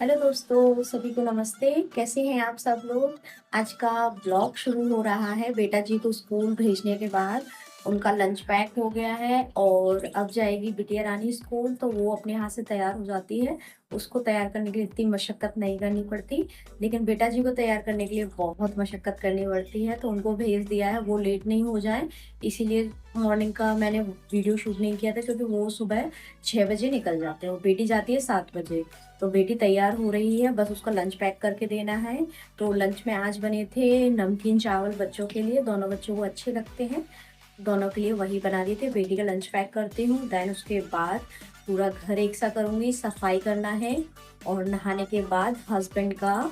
Hello दोस्तों, सभी को नमस्ते। कैसे हैं आप सब लोग। आज का ब्लॉग शुरू हो रहा है। बेटा जी को स्कूल भेजने के बाद उनका लंच पैक हो गया है और अब जाएगी बिटिया रानी स्कूल, तो वो अपने हाथ से तैयार हो जाती है। उसको तैयार करने के लिए इतनी मशक्कत नहीं करनी पड़ती, लेकिन बेटा जी को तैयार करने के लिए बहुत मशक्कत करनी पड़ती है। तो उनको भेज दिया है, वो लेट नहीं हो जाए इसीलिए। मॉर्निंग का मैंने वीडियो शूट नहीं किया था क्योंकि वो सुबह 6 बजे निकल जाते हैं और बेटी जाती है 7 बजे। तो बेटी तैयार हो रही है, बस उसका लंच पैक करके देना है। तो लंच में आज बने थे नमकीन चावल बच्चों के लिए, दोनों बच्चों को अच्छे लगते हैं, दोनों के लिए वही बना दिए थे। बेटी का लंच पैक करती हूँ, देन उसके बाद पूरा घर एक सा करूँगी, सफाई करना है और नहाने के बाद हस्बैंड का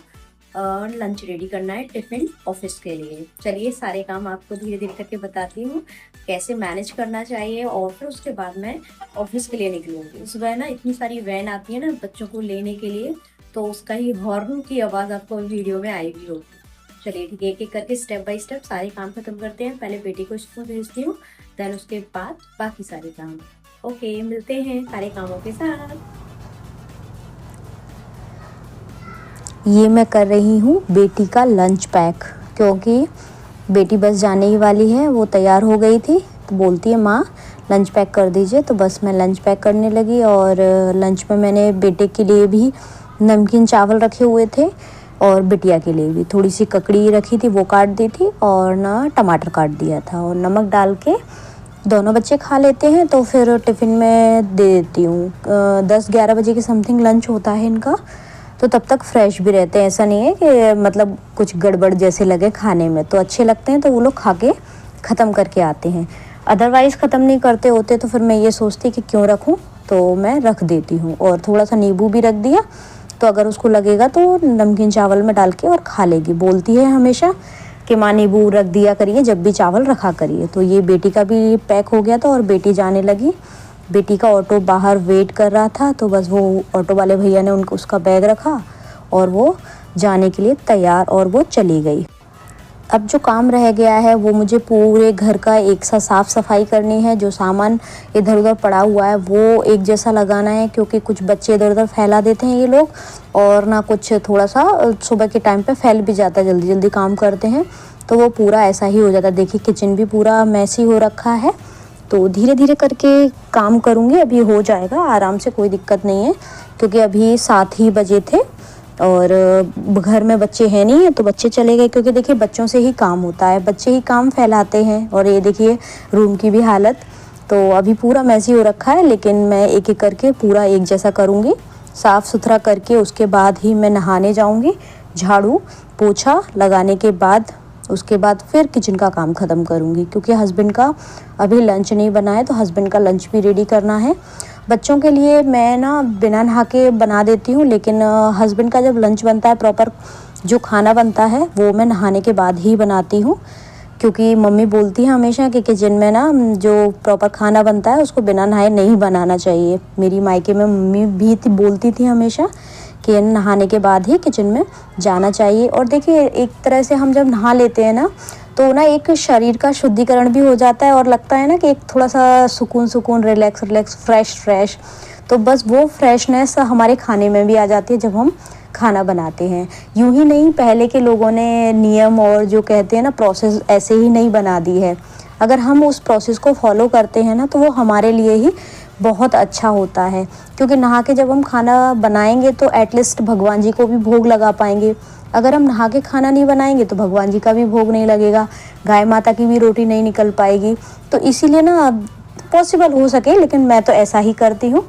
लंच रेडी करना है टिफिन ऑफिस के लिए। चलिए सारे काम आपको धीरे धीरे करके बताती हूँ कैसे मैनेज करना चाहिए और फिर उसके बाद मैं ऑफिस के लिए निकलूंगी। सुबह ना इतनी सारी वैन आती है ना बच्चों को लेने के लिए, तो उसका ही हॉर्न की आवाज़ आपको वीडियो में आएगी होगी। चलिए ठीक है, एक एक करके स्टेप बाय स्टेप सारे काम खत्म करते हैं। पहले बेटी को स्कूल भेजती हूँ, देन उसके बाद बाकी सारे काम। ओके, मिलते हैं सारे कामों के साथ। ये मैं कर रही हूँ बेटी का लंच पैक, क्योंकि बेटी बस जाने ही वाली है। वो तैयार हो गई थी तो बोलती है माँ लंच पैक कर दीजिए, तो बस मैं लंच पैक करने लगी। और लंच में मैंने बेटे के लिए भी नमकीन चावल रखे हुए थे और बिटिया के लिए भी थोड़ी सी ककड़ी रखी थी, वो काट दी थी और ना टमाटर काट दिया था और नमक डाल के दोनों बच्चे खा लेते हैं। तो फिर टिफ़िन में दे देती हूँ। 10-11 बजे के समथिंग लंच होता है इनका, तो तब तक फ्रेश भी रहते हैं। ऐसा नहीं है कि मतलब कुछ गड़बड़ जैसे लगे खाने में, तो अच्छे लगते हैं तो वो लोग खा के ख़त्म करके आते हैं। अदरवाइज़ ख़त्म नहीं करते होते तो फिर मैं ये सोचती कि क्यों रखूं, तो मैं रख देती हूँ। और थोड़ा सा नींबू भी रख दिया, तो अगर उसको लगेगा तो नमकीन चावल में डाल के और खा लेगी। बोलती है हमेशा कि माँ नींबू रख दिया करिए जब भी चावल रखा करिए। तो ये बेटी का भी पैक हो गया था और बेटी जाने लगी। बेटी का ऑटो बाहर वेट कर रहा था, तो बस वो ऑटो वाले भैया ने उनको उसका बैग रखा और वो जाने के लिए तैयार और वो चली गई। अब जो काम रह गया है वो मुझे पूरे घर का एक सा साफ़ सफाई करनी है। जो सामान इधर उधर पड़ा हुआ है वो एक जैसा लगाना है, क्योंकि कुछ बच्चे इधर उधर फैला देते हैं ये लोग, और ना कुछ थोड़ा सा सुबह के टाइम पे फैल भी जाता है, जल्दी जल्दी काम करते हैं तो वो पूरा ऐसा ही हो जाता है। देखिए किचन भी पूरा मैसी हो रखा है। तो धीरे धीरे करके काम करूँगी, अभी हो जाएगा आराम से, कोई दिक्कत नहीं है। क्योंकि अभी 7 ही बजे थे और घर में बच्चे हैं नहीं है तो बच्चे चले गए, क्योंकि देखिए बच्चों से ही काम होता है, बच्चे ही काम फैलाते हैं। और ये देखिए रूम की भी हालत, तो अभी पूरा मैसी हो रखा है, लेकिन मैं एक एक करके पूरा एक जैसा करूँगी। साफ़ सुथरा करके उसके बाद ही मैं नहाने जाऊँगी। झाड़ू पोछा लगाने के बाद उसके बाद फिर किचन का काम ख़त्म करूँगी, क्योंकि हस्बैंड का अभी लंच नहीं बना है, तो हस्बैंड का लंच भी रेडी करना है। बच्चों के लिए मैं ना बिना नहा के बना देती हूँ, लेकिन हस्बैंड का जब लंच बनता है प्रॉपर जो खाना बनता है वो मैं नहाने के बाद ही बनाती हूँ। क्योंकि मम्मी बोलती है हमेशा कि किचन में ना जो प्रॉपर खाना बनता है उसको बिना नहाए नहीं बनाना चाहिए। मेरी मायके में मम्मी भी बोलती थी हमेशा कि नहाने के बाद ही किचन में जाना चाहिए। और देखिए एक तरह से हम जब नहा लेते हैं ना, तो ना एक शरीर का शुद्धिकरण भी हो जाता है और लगता है ना कि एक थोड़ा सा सुकून सुकून, रिलैक्स रिलैक्स, फ्रेश फ्रेश। तो बस वो फ्रेशनेस हमारे खाने में भी आ जाती है जब हम खाना बनाते हैं। यूं ही नहीं, पहले के लोगों ने नियम और जो कहते हैं ना प्रोसेस ऐसे ही नहीं बना दी है। अगर हम उस प्रोसेस को फॉलो करते हैं ना तो वो हमारे लिए ही बहुत अच्छा होता है। क्योंकि नहा के जब हम खाना बनाएंगे तो एटलीस्ट भगवान जी को भी भोग लगा पाएंगे। अगर हम नहा के खाना नहीं बनाएंगे तो भगवान जी का भी भोग नहीं लगेगा, गाय माता की भी रोटी नहीं निकल पाएगी। तो इसीलिए ना पॉसिबल हो सके, लेकिन मैं तो ऐसा ही करती हूँ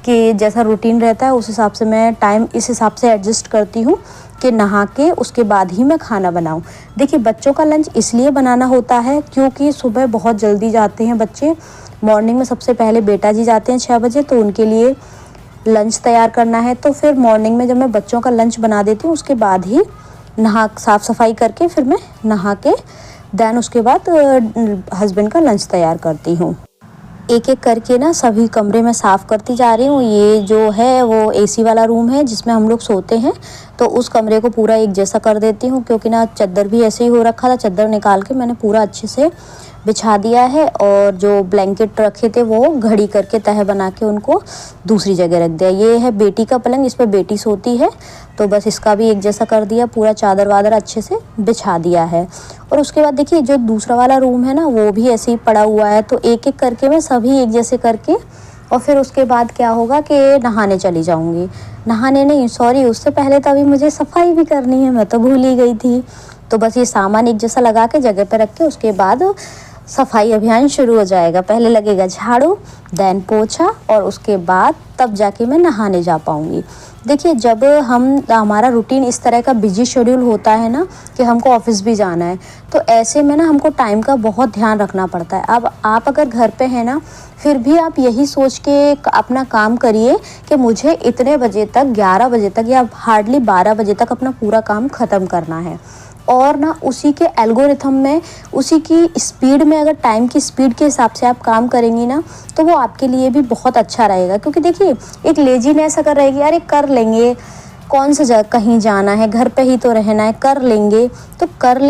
कि जैसा रूटीन रहता है उस हिसाब से मैं टाइम इस हिसाब से एडजस्ट करती हूँ कि नहा के उसके बाद ही मैं खाना बनाऊँ। देखिए बच्चों का लंच इसलिए बनाना होता है क्योंकि सुबह बहुत जल्दी जाते हैं बच्चे। मॉर्निंग में सबसे पहले बेटा जी जाते हैं 6 बजे, तो उनके लिए लंच तैयार करना है। तो फिर मॉर्निंग में जब मैं बच्चों का लंच बना देती हूँ उसके बाद ही साफ़ सफाई करके फिर मैं नहा के देन उसके बाद हस्बैंड का लंच तैयार करती हूँ। एक एक करके ना सभी कमरे में साफ़ करती जा रही हूँ। ये जो है वो एसी वाला रूम है जिसमें हम लोग सोते हैं, तो उस कमरे को पूरा एक जैसा कर देती हूँ। क्योंकि ना चादर भी ऐसे ही हो रखा था, चादर निकाल के मैंने पूरा अच्छे से बिछा दिया है और जो ब्लैंकेट रखे थे वो घड़ी करके तह बना के उनको दूसरी जगह रख दिया। ये है बेटी का पलंग, इस पर बेटी सोती है, तो बस इसका भी एक जैसा कर दिया, पूरा चादर वादर अच्छे से बिछा दिया है। और उसके बाद देखिए जो दूसरा वाला रूम है ना वो भी ऐसे ही पड़ा हुआ है, तो एक एक करके मैं सभी एक जैसे करके और फिर उसके बाद क्या होगा कि नहाने चली जाऊंगी। नहाने नहीं, सॉरी, उससे पहले तो अभी मुझे सफाई भी करनी है, मैं तो भूल ही गई थी। तो बस ये सामान एक जैसा लगा के जगह पे रख के उसके बाद सफाई अभियान शुरू हो जाएगा। पहले लगेगा झाड़ू, देन पोछा और उसके बाद तब जाके मैं नहाने जा पाऊंगी। देखिए जब हमारा रूटीन इस तरह का बिजी शेड्यूल होता है ना कि हमको ऑफिस भी जाना है, तो ऐसे में ना हमको टाइम का बहुत ध्यान रखना पड़ता है। अब आप अगर घर पे हैं ना, फिर भी आप यही सोच के अपना काम करिए कि मुझे इतने बजे तक, 11 बजे तक या हार्डली 12 बजे तक अपना पूरा काम ख़त्म करना है। और ना उसी के एल्गोरिथम में, उसी की स्पीड में, अगर टाइम की स्पीड के हिसाब से आप काम करेंगी ना तो वो आपके लिए भी बहुत अच्छा रहेगा। क्योंकि देखिए एक लेजीनेस अगर रहेगी, अरे कर लेंगे, कौन सा जगह कहीं जाना है, घर पे ही तो रहना है, कर लेंगे, तो कर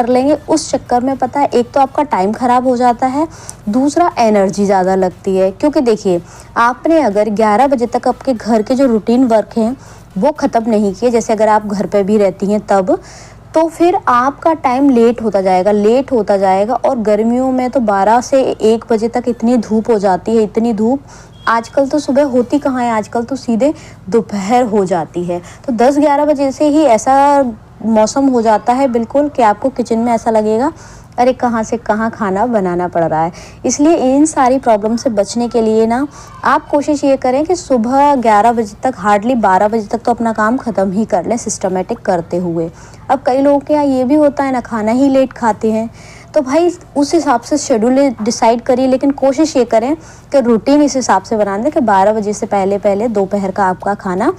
लेंगे उस चक्कर में पता है एक तो आपका टाइम ख़राब हो जाता है, दूसरा एनर्जी ज़्यादा लगती है। क्योंकि देखिए आपने अगर 11 बजे तक आपके घर के जो रूटीन वर्क हैं वो ख़त्म नहीं किए, जैसे अगर आप घर पे भी रहती हैं तब, तो फिर आपका टाइम लेट होता जाएगा। और गर्मियों में तो 12 से 1 बजे तक इतनी धूप हो जाती है, इतनी धूप, आजकल तो सुबह होती कहाँ है, आजकल तो सीधे दोपहर हो जाती है। तो 10-11 बजे से ही ऐसा मौसम हो जाता है बिल्कुल कि आपको किचन में ऐसा लगेगा अरे कहाँ से कहाँ खाना बनाना पड़ रहा है। इसलिए इन सारी प्रॉब्लम से बचने के लिए ना आप कोशिश ये करें कि सुबह 11 बजे तक, हार्डली 12 बजे तक तो अपना काम ख़त्म ही कर लें सिस्टमेटिक करते हुए। अब कई लोगों के यहाँ ये भी होता है ना, खाना ही लेट खाते हैं, तो भाई उस हिसाब से शेड्यूल डिसाइड करिए, लेकिन कोशिश ये करें कि रूटीन इस हिसाब से बना दें कि 12 बजे से पहले पहले दोपहर का आपका खाना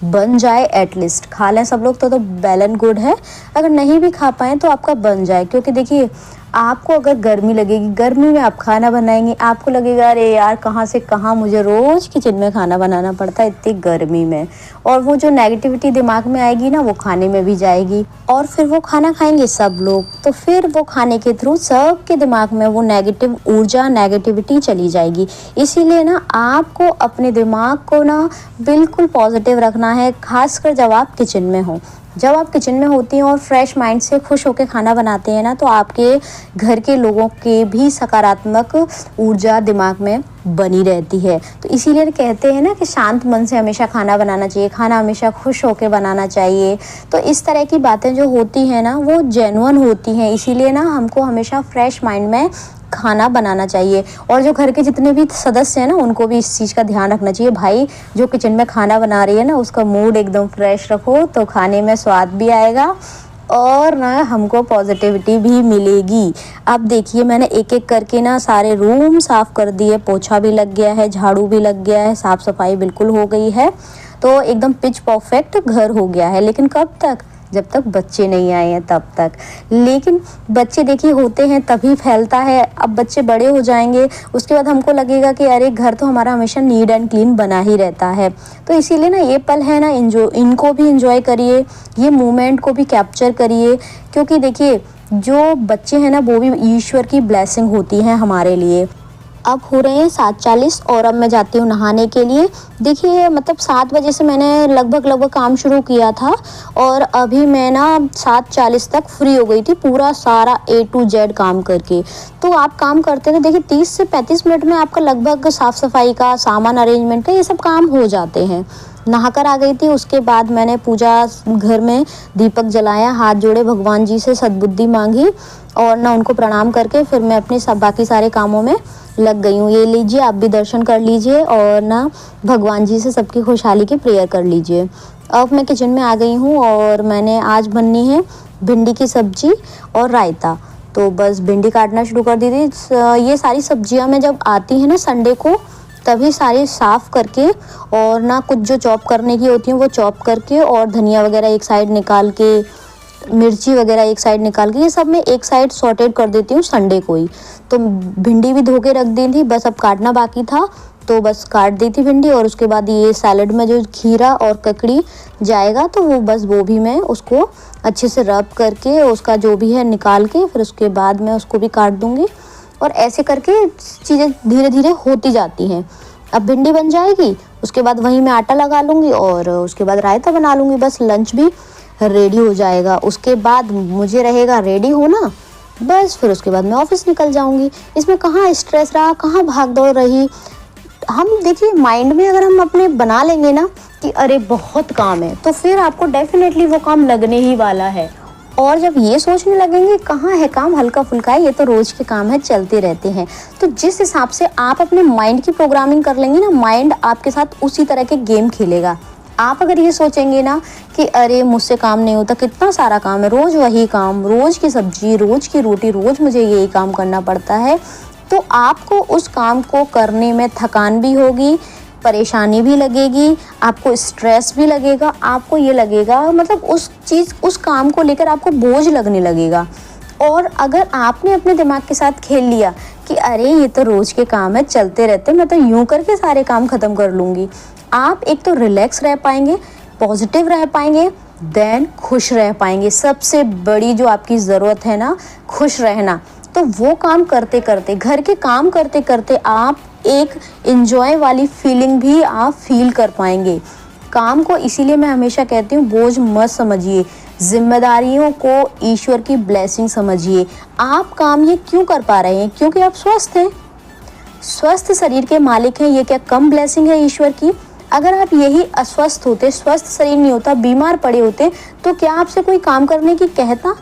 बन जाए। एटलीस्ट खा लें सब लोग तो वेल एंड गुड है, अगर नहीं भी खा पाएँ तो आपका बन जाए। क्योंकि देखिए आपको अगर गर्मी लगेगी, गर्मी में आप खाना बनाएंगे, आपको लगेगा अरे यार कहाँ से कहाँ मुझे रोज़ किचन में खाना बनाना पड़ता है इतनी गर्मी में, और वो जो नेगेटिविटी दिमाग में आएगी ना वो खाने में भी जाएगी, और फिर वो खाना खाएंगे सब लोग, तो फिर वो खाने के थ्रू सबके दिमाग में वो नेगेटिव ऊर्जा, नेगेटिविटी चली जाएगी। इसीलिए ना आपको अपने दिमाग को ना बिल्कुल पॉजिटिव रखना है, खासकर जब आप किचन में हो। जब आप किचन में होती हैं और फ्रेश माइंड से खुश होकर खाना बनाते हैं ना, तो आपके घर के लोगों के भी सकारात्मक ऊर्जा दिमाग में बनी रहती है। तो इसीलिए कहते हैं ना कि शांत मन से हमेशा खाना बनाना चाहिए, खाना हमेशा खुश होकर बनाना चाहिए। तो इस तरह की बातें जो होती हैं ना वो जेन्युइन होती हैं, इसीलिए ना हमको हमेशा फ्रेश माइंड में खाना बनाना चाहिए। और जो घर के जितने भी सदस्य हैं ना उनको भी इस चीज़ का ध्यान रखना चाहिए, भाई जो किचन में खाना बना रही है ना उसका मूड एकदम फ्रेश रखो, तो खाने में स्वाद भी आएगा और ना हमको पॉजिटिविटी भी मिलेगी। अब देखिए मैंने एक एक करके ना सारे रूम साफ़ कर दिए, पोछा भी लग गया है, झाड़ू भी लग गया है, साफ़ सफाई बिल्कुल हो गई है, तो एकदम पिच परफेक्ट घर हो गया है। लेकिन कब तक? जब तक बच्चे नहीं आए हैं तब तक। लेकिन बच्चे देखिए होते हैं तभी फैलता है। अब बच्चे बड़े हो जाएंगे उसके बाद हमको लगेगा कि अरे घर तो हमारा हमेशा नीट एंड क्लीन बना ही रहता है। तो इसीलिए ना ये पल है ना, इनको भी इंजॉय करिए, ये मोमेंट को भी कैप्चर करिए, क्योंकि देखिए जो बच्चे हैं ना वो भी ईश्वर की ब्लेसिंग होती हैं हमारे लिए। अब हो रहे हैं 7:40 और अब मैं जाती हूँ नहाने के लिए। देखिए मतलब 7 बजे से मैंने लगभग काम शुरू किया था और अभी मैं ना 7:40 तक फ्री हो गई थी, पूरा सारा A to Z काम करके। तो आप काम करते थे देखिए 30 से 35 मिनट में आपका लगभग साफ़ सफाई का, सामान अरेंजमेंट का, ये सब काम हो जाते हैं। नहाकर आ गई थी, उसके बाद मैंने पूजा घर में दीपक जलाया, हाथ जोड़े, भगवान जी से सद्बुद्धि मांगी और ना उनको प्रणाम करके फिर मैं अपने सब बाकी सारे कामों में लग गई हूँ। ये लीजिए आप भी दर्शन कर लीजिए और ना भगवान जी से सबकी खुशहाली की प्रेयर कर लीजिए। अब मैं किचन में आ गई हूँ और मैंने आज बननी है भिंडी की सब्जी और रायता। तो बस भिंडी काटना शुरू कर दी थी। ये सारी सब्जियाँ मैं जब आती हैं ना संडे को तभी सारी साफ़ करके और ना कुछ जो चॉप करने की होती हैं वो चॉप करके और धनिया वगैरह एक साइड निकाल के, मिर्ची वगैरह एक साइड निकाल के, ये सब मैं एक साइड सॉर्टेड कर देती हूँ संडे को ही। तो भिंडी भी धो के रख दी थी, बस अब काटना बाकी था, तो बस काट दी थी भिंडी। और उसके बाद ये सैलड में जो खीरा और ककड़ी जाएगा तो वो भी मैं उसको अच्छे से रब करके उसका जो भी है निकाल के फिर उसके बाद मैं उसको भी काट दूँगी। और ऐसे करके चीज़ें धीरे धीरे होती जाती हैं। अब भिंडी बन जाएगी, उसके बाद वहीं मैं आटा लगा लूँगी और उसके बाद रायता बना लूँगी, बस लंच भी रेडी हो जाएगा। उसके बाद मुझे रहेगा रेडी होना, बस फिर उसके बाद मैं ऑफिस निकल जाऊँगी। इसमें कहाँ स्ट्रेस रहा, कहाँ भाग दौड़ रही। हम देखिए माइंड में अगर हम अपने बना लेंगे ना कि अरे बहुत काम है, तो फिर आपको डेफिनेटली वो काम लगने ही वाला है। और जब ये सोचने लगेंगे कहाँ है काम, हल्का फुल्का है, ये तो रोज के काम है, चलते रहते हैं, तो जिस हिसाब से आप अपने माइंड की प्रोग्रामिंग कर लेंगे ना, माइंड आपके साथ उसी तरह के गेम खेलेगा। आप अगर ये सोचेंगे ना कि अरे मुझसे काम नहीं होता, कितना सारा काम है, रोज वही काम, रोज की सब्जी, रोज की रोटी, रोज मुझे यही काम करना पड़ता है, तो आपको उस काम को करने में थकान भी होगी, परेशानी भी लगेगी, आपको स्ट्रेस भी लगेगा, आपको ये लगेगा मतलब उस काम को लेकर आपको बोझ लगने लगेगा। और अगर आपने अपने दिमाग के साथ खेल लिया कि अरे ये तो रोज के काम है, चलते रहते, मैं तो यूं करके सारे काम खत्म कर लूँगी, आप एक तो रिलैक्स रह पाएंगे, पॉजिटिव रह पाएंगे, देन खुश रह पाएंगे। सबसे बड़ी जो आपकी ज़रूरत है ना, खुश रहना, तो वो काम करते करते, घर के काम करते करते आप एक एंजॉय वाली फीलिंग भी आप फील कर पाएंगे। काम को इसीलिए मैं हमेशा कहती हूँ बोझ मत समझिए, जिम्मेदारियों को ईश्वर की ब्लेसिंग समझिए। आप काम ये क्यों कर पा रहे हैं? क्योंकि आप स्वस्थ हैं, स्वस्थ शरीर के मालिक हैं। ये क्या कम ब्लेसिंग है ईश्वर की? अगर आप यही अस्वस्थ होते, स्वस्थ शरीर नहीं होता, बीमार पड़े होते, तो क्या आपसे कोई काम करने की कहता?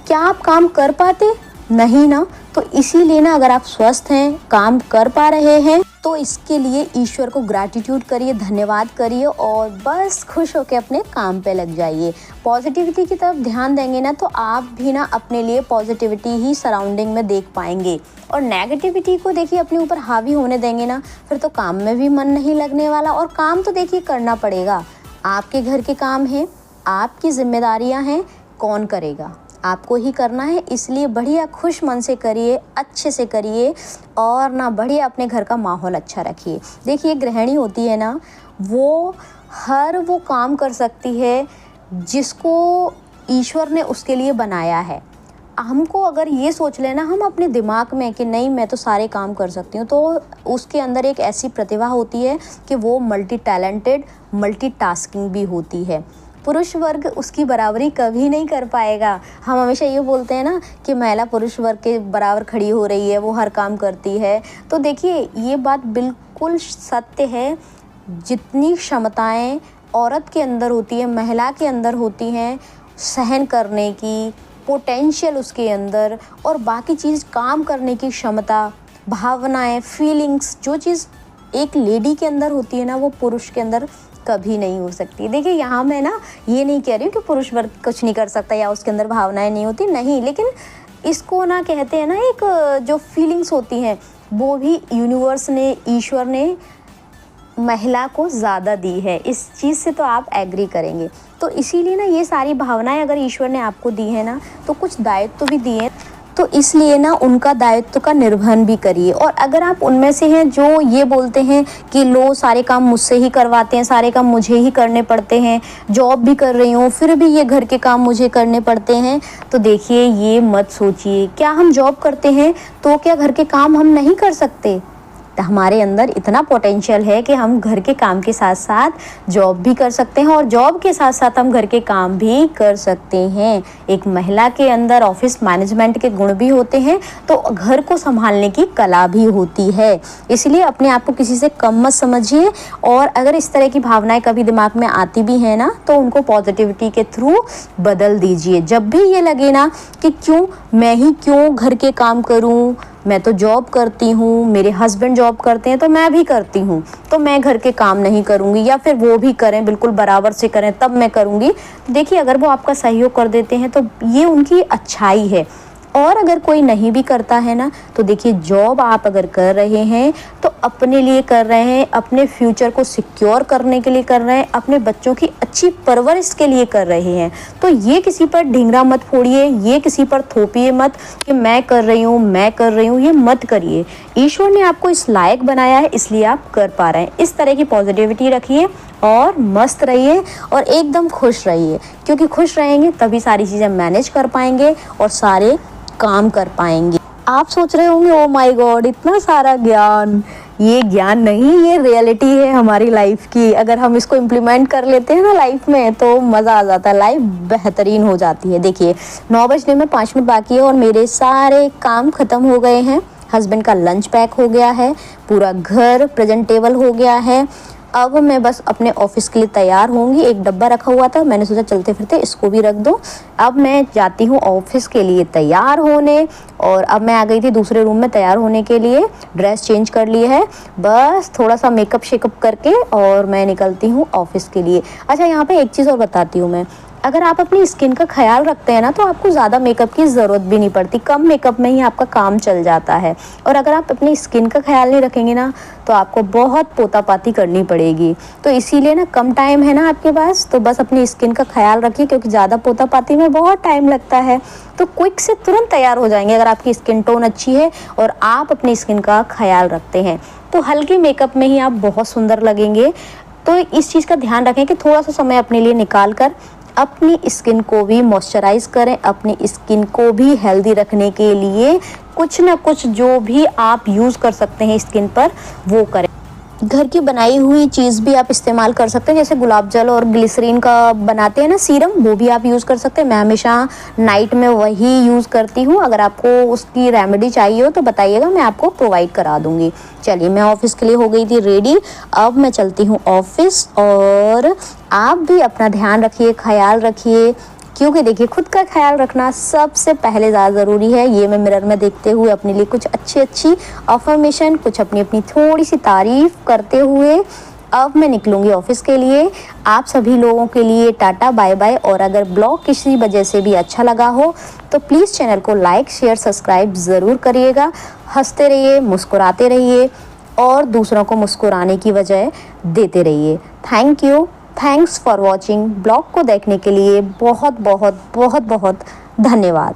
क्या आप काम कर पाते? नहीं ना। तो इसीलिए ना, अगर आप स्वस्थ हैं, काम कर पा रहे हैं, तो इसके लिए ईश्वर को ग्रैटिट्यूड करिए, धन्यवाद करिए और बस खुश होकर अपने काम पे लग जाइए। पॉजिटिविटी की तरफ ध्यान देंगे ना, तो आप भी ना अपने लिए पॉजिटिविटी ही सराउंडिंग में देख पाएंगे। और नेगेटिविटी को देखिए अपने ऊपर हावी होने देंगे ना, फिर तो काम में भी मन नहीं लगने वाला। और काम तो देखिए करना पड़ेगा, आपके घर के काम हैं, आपकी जिम्मेदारियां हैं, कौन करेगा? आपको ही करना है। इसलिए बढ़िया खुश मन से करिए, अच्छे से करिए और ना बढ़िया अपने घर का माहौल अच्छा रखिए। देखिए गृहिणी होती है ना, वो वो काम कर सकती है जिसको ईश्वर ने उसके लिए बनाया है। हमको अगर ये सोच लेना हम अपने दिमाग में कि नहीं मैं तो सारे काम कर सकती हूँ, तो उसके अंदर एक ऐसी प्रतिभा होती है कि वो मल्टी टैलेंटेड, मल्टीटास्किंग भी होती है। पुरुष वर्ग उसकी बराबरी कभी नहीं कर पाएगा। हम हमेशा ये बोलते हैं ना कि महिला पुरुष वर्ग के बराबर खड़ी हो रही है, वो हर काम करती है। तो देखिए ये बात बिल्कुल सत्य है। जितनी क्षमताएं औरत के अंदर होती है, महिला के अंदर होती हैं, सहन करने की पोटेंशियल उसके अंदर, और बाकी चीज़ काम करने की क्षमता, भावनाएं, फीलिंग्स, जो चीज़ एक लेडी के अंदर होती है ना, वो पुरुष के अंदर कभी नहीं हो सकती। देखिए यहाँ मैं ना ये नहीं कह रही हूँ कि पुरुष वर्ग कुछ नहीं कर सकता या उसके अंदर भावनाएं नहीं होती, नहीं, लेकिन इसको ना कहते हैं ना, एक जो फीलिंग्स होती हैं वो भी यूनिवर्स ने, ईश्वर ने महिला को ज़्यादा दी है। इस चीज़ से तो आप एग्री करेंगे। तो इसीलिए ना ये सारी भावनाएं अगर ईश्वर ने आपको दी है ना, तो कुछ दायित्व भी दिए, तो इसलिए ना उनका दायित्व का निर्वहन भी करिए। और अगर आप उनमें से हैं जो ये बोलते हैं कि लो सारे काम मुझसे ही करवाते हैं, सारे काम मुझे ही करने पड़ते हैं, जॉब भी कर रही हूँ फिर भी ये घर के काम मुझे करने पड़ते हैं, तो देखिए ये मत सोचिए। क्या हम जॉब करते हैं तो क्या घर के काम हम नहीं कर सकते? हमारे अंदर इतना पोटेंशियल है कि हम घर के काम के साथ साथ जॉब भी कर सकते हैं और जॉब के साथ साथ हम घर के काम भी कर सकते हैं। एक महिला के अंदर ऑफिस मैनेजमेंट के गुण भी होते हैं, तो घर को संभालने की कला भी होती है। इसलिए अपने आप को किसी से कम मत समझिए। और अगर इस तरह की भावनाएं कभी दिमाग में आती भी है ना, तो उनको पॉजिटिविटी के थ्रू बदल दीजिए। जब भी ये लगे ना कि क्यों मैं ही क्यों घर के काम करूं, मैं तो जॉब करती हूँ, मेरे हस्बैंड जॉब करते हैं तो मैं भी करती हूँ, तो मैं घर के काम नहीं करूँगी, या फिर वो भी करें बिल्कुल बराबर से करें तब मैं करूँगी। देखिए अगर वो आपका सहयोग कर देते हैं तो ये उनकी अच्छाई है। और अगर कोई नहीं भी करता है ना, तो देखिए जॉब आप अगर कर रहे हैं तो अपने लिए कर रहे हैं, अपने फ्यूचर को सिक्योर करने के लिए कर रहे हैं, अपने बच्चों की अच्छी परवरिश के लिए कर रहे हैं। तो ये किसी पर ढिंगरा मत फोड़िए, ये किसी पर थोपिए मत कि मैं कर रही हूँ, मैं कर रही हूँ, ये मत करिए। ईश्वर ने आपको इस लायक बनाया है, इसलिए आप कर पा रहे हैं। इस तरह की पॉजिटिविटी रखिए और मस्त रहिए और एकदम खुश रहिए, क्योंकि खुश रहेंगे तभी सारी चीज़ें मैनेज कर पाएंगे और सारे काम कर पाएंगे। आप सोच रहे होंगे ओ माय गॉड इतना सारा ज्ञान, ये ज्ञान नहीं, ये रियलिटी है हमारी लाइफ की। अगर हम इसको इम्प्लीमेंट कर लेते हैं ना लाइफ में तो मज़ा आ जाता है, लाइफ बेहतरीन हो जाती है। देखिए 9 बजने में 5 मिनट बाकी है और मेरे सारे काम ख़त्म हो गए हैं। हस्बैंड का लंच पैक हो गया है, पूरा घर प्रेजेंटेबल हो गया है। अब मैं बस अपने ऑफिस के लिए तैयार होंगी। एक डब्बा रखा हुआ था, मैंने सोचा चलते फिरते इसको भी रख दो। अब मैं जाती हूँ ऑफिस के लिए तैयार होने, और अब मैं आ गई थी दूसरे रूम में तैयार होने के लिए। ड्रेस चेंज कर ली है, बस थोड़ा सा मेकअप शेकअप करके और मैं निकलती हूँ ऑफिस के लिए। अच्छा, यहाँ पे एक चीज़ और बताती हूँ मैं, अगर आप अपनी स्किन का ख्याल रखते हैं ना तो आपको ज़्यादा मेकअप की ज़रूरत भी नहीं पड़ती, कम मेकअप में ही आपका काम चल जाता है। और अगर आप अपनी स्किन का ख्याल नहीं रखेंगे ना तो आपको बहुत पोतापाती करनी पड़ेगी। तो इसीलिए ना कम टाइम है ना आपके पास, तो बस अपनी स्किन का ख्याल रखिए, क्योंकि ज़्यादा पोतापाती में बहुत टाइम लगता है। तो क्विक से तुरंत तैयार हो जाएंगे अगर आपकी स्किन टोन अच्छी है और आप अपनी स्किन का ख्याल रखते हैं। तो हल्के मेकअप में ही आप बहुत सुंदर लगेंगे। तो इस चीज़ का ध्यान रखें कि थोड़ा सा समय अपने लिए निकाल कर अपनी स्किन को भी मॉइस्चराइज करें, अपनी स्किन को भी हेल्दी रखने के लिए कुछ ना कुछ जो भी आप यूज़ कर सकते हैं स्किन पर वो करें। घर की बनाई हुई चीज़ भी आप इस्तेमाल कर सकते हैं, जैसे गुलाब जल और ग्लिसरीन का बनाते हैं ना सीरम, वो भी आप यूज़ कर सकते हैं। मैं हमेशा नाइट में वही यूज़ करती हूँ। अगर आपको उसकी रेमेडी चाहिए हो तो बताइएगा, मैं आपको प्रोवाइड करा दूँगी। चलिए, मैं ऑफिस के लिए हो गई थी रेडी, अब मैं चलती हूँ ऑफिस। और आप भी अपना ध्यान रखिए, ख्याल रखिए, क्योंकि देखिए खुद का ख्याल रखना सबसे पहले ज़्यादा ज़रूरी है। ये मैं मिरर में देखते हुए अपने लिए कुछ अच्छी अफर्मेशन, कुछ अपनी थोड़ी सी तारीफ़ करते हुए अब मैं निकलूँगी ऑफिस के लिए। आप सभी लोगों के लिए टाटा बाय बाय। और अगर ब्लॉग किसी वजह से भी अच्छा लगा हो तो प्लीज़ चैनल को लाइक शेयर सब्सक्राइब ज़रूर करिएगा। हंसते रहिए, मुस्कुराते रहिए और दूसरों को मुस्कुराने की वजह देते रहिए। Thank you, thanks for watching. Blog को देखने के लिए बहुत बहुत बहुत बहुत धन्यवाद।